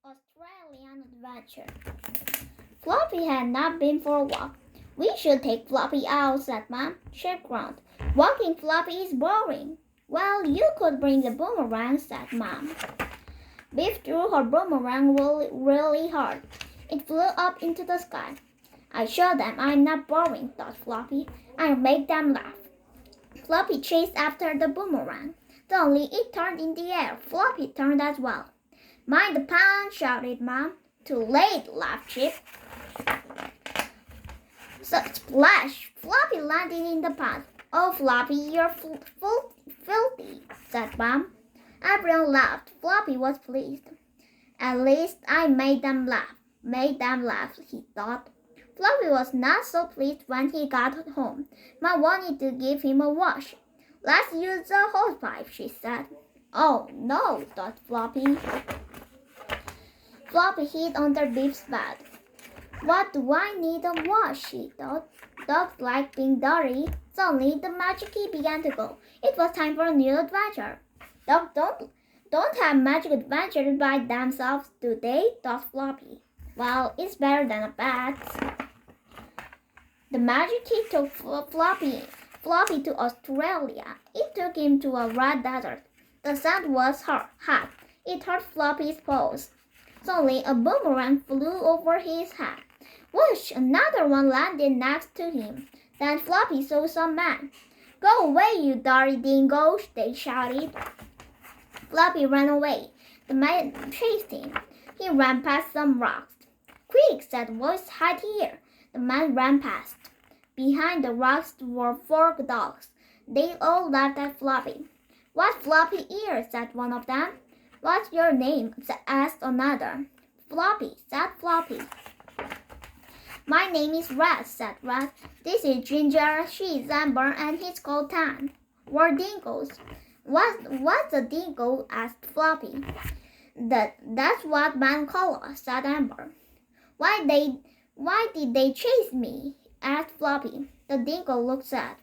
Australian adventure. Floppy had not been for a walk. We should take Floppy out, said Mom. She groaned. Walking Floppy is boring. Well, you could bring the boomerang, said Mom. Biff threw her boomerang really hard. It flew up into the sky. I show them I'm not boring, thought Floppy. I'll make them laugh. Floppy chased after the boomerang. Suddenly it turned in the air. Floppy turned as well. Mind the pond, shouted Mom. Too late, laughed Chip. Splash! Floppy landed in the pond. Oh, Floppy, you're filthy, said Mom. Everyone laughed. Floppy was pleased. At least I made them laugh. He thought. Floppy was not so pleased when he got home. Mom wanted to give him a wash. Let's use the hosepipe, she said. Oh, no, thought Floppy. Floppy hid under Biff's bed. What do I need a wash, he thought. Dogs like being dirty. Suddenly, the magic key began to go. It was time for a new adventure. Dogs don't have magic adventures by themselves, do they? Thought Floppy. Well, it's better than a bat. The magic key took Floppy to Australia. It took him to a red desert. The sun was hot. It hurt Floppy's paws. Suddenly, a boomerang flew over his head. Whoosh! Another one landed next to him. Then Floppy saw some men. Go away, you dirty dingoes, they shouted. Floppy ran away. The men chased him. He ran past some rocks. Quick, said a voice, hide here. The man ran past. Behind the rocks were 4 dogs. They all laughed at Floppy. What floppy ears, said one of them. What's your name? asked another. Floppy, said Floppy. My name is Rat, said Rat. This is Ginger, she's Amber, and he's called Tan. We're dingoes. What's a dingo? asked Floppy. That's what men call us, said Amber. Why did they chase me? asked Floppy. The dingo looked sad.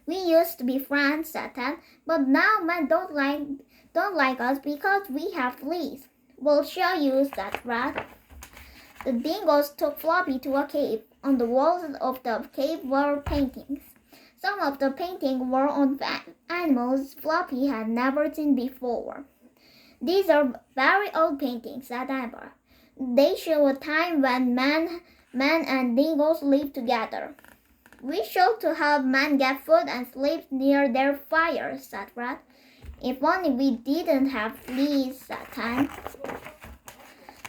We used to be friends, said Tan, but now men don't like us because we have fleas. We'll show you, said Rat. The dingoes took Floppy to a cave. On the walls of the cave were paintings. Some of the paintings were on animals Floppy had never seen before. These are very old paintings, said Amber. They show a time when men and dingoes lived together. We should to help men get food and sleep near their fires, said Rat. If only we didn't have fleas, said Tan.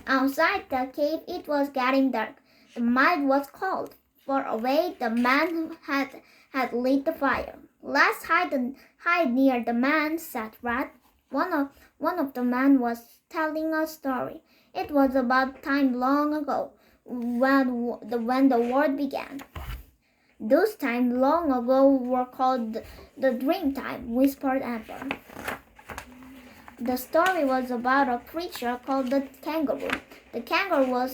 Outside the cave it was getting dark. The night was cold. Far away the man had lit the fire. Let's hide near the man, said Rat. One of the men was telling a story. It was about time long ago when the war began. Those times long ago were called the dream time, whispered Amber. The story was about a creature called the kangaroo. The kangaroo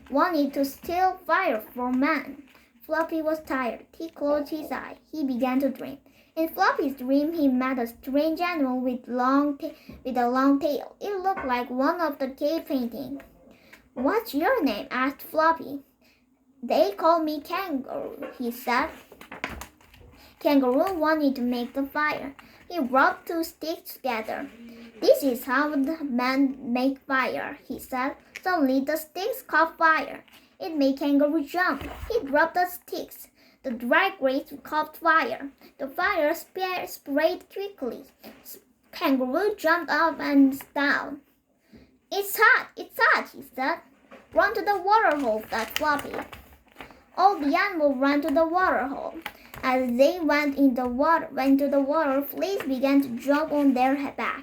wanted to steal fire from man. Floppy was tired. He closed his eyes. He began to dream. In Floppy's dream, he met a strange animal with a long tail. It looked like one of the cave paintings. What's your name? asked Floppy. They call me Kangaroo, he said. Kangaroo wanted to make the fire. He rubbed 2 sticks together. This is how the men make fire, he said. Suddenly the sticks caught fire. It made Kangaroo jump. He dropped the sticks. The dry grass caught fire. The fire spread quickly. Kangaroo jumped up and down. It's hot, he said. Run to the water hole, said Floppy. All the animals ran to the water hole. As they went into the water, fleas began to jump on their backs.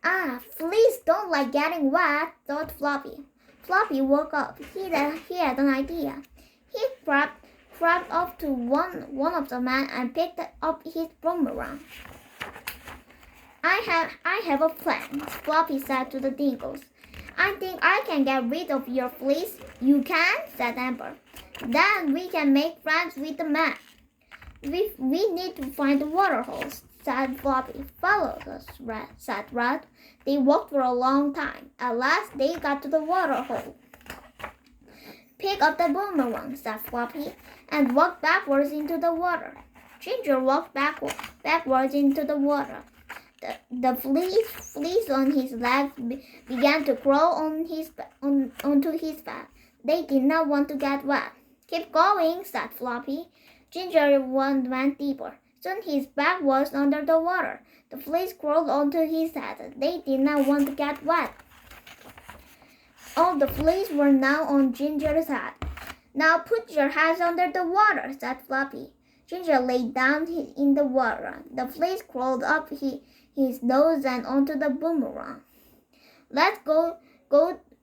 Ah, fleas don't like getting wet, thought Floppy. Floppy woke up. He had an idea. He crept up to one of the men and picked up his boomerang. I have a plan, Floppy said to the dingoes. I think I can get rid of your fleas. You can, said Amber. Then we can make friends with the men. We need to find the water holes, said Floppy. Follow us, said Red. They walked for a long time. At last they got to the water hole. Pick up the boomerang, said Floppy, and walk backwards into the water. Ginger walked backwards into the water. The fleas on his legs began to crawl onto his back. They did not want to get wet. Keep going, said Floppy. Ginger went deeper. Soon his back was under the water. The fleas crawled onto his head. They did not want to get wet. All the fleas were now on Ginger's head. Now put your heads under the water, said Floppy. Ginger lay down in the water. The fleas crawled up his nose and onto the boomerang. Let's go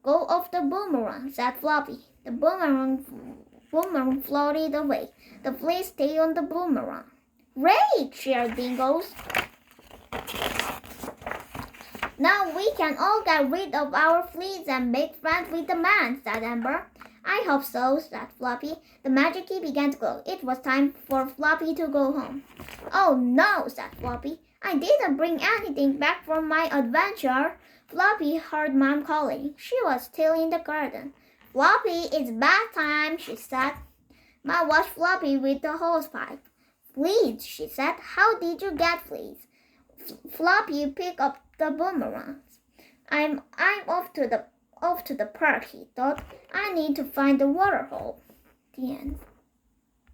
off the boomerang, said Floppy. The boomerang floated away. The fleas stayed on the boomerang. Great, cheered Dingoes. Now we can all get rid of our fleas and make friends with the man, said Amber. I hope so, said Floppy. The magic key began to glow. It was time for Floppy to go home. Oh no, said Floppy. I didn't bring anything back from my adventure. Floppy heard Mom calling. She was still in the garden. Floppy, it's bath time, she said. Mom watched Floppy with the hosepipe. Fleas, she said. How did you get fleas? Floppy picked up the boomerangs. I'm off to the park, he thought. I need to find the water hole. The end.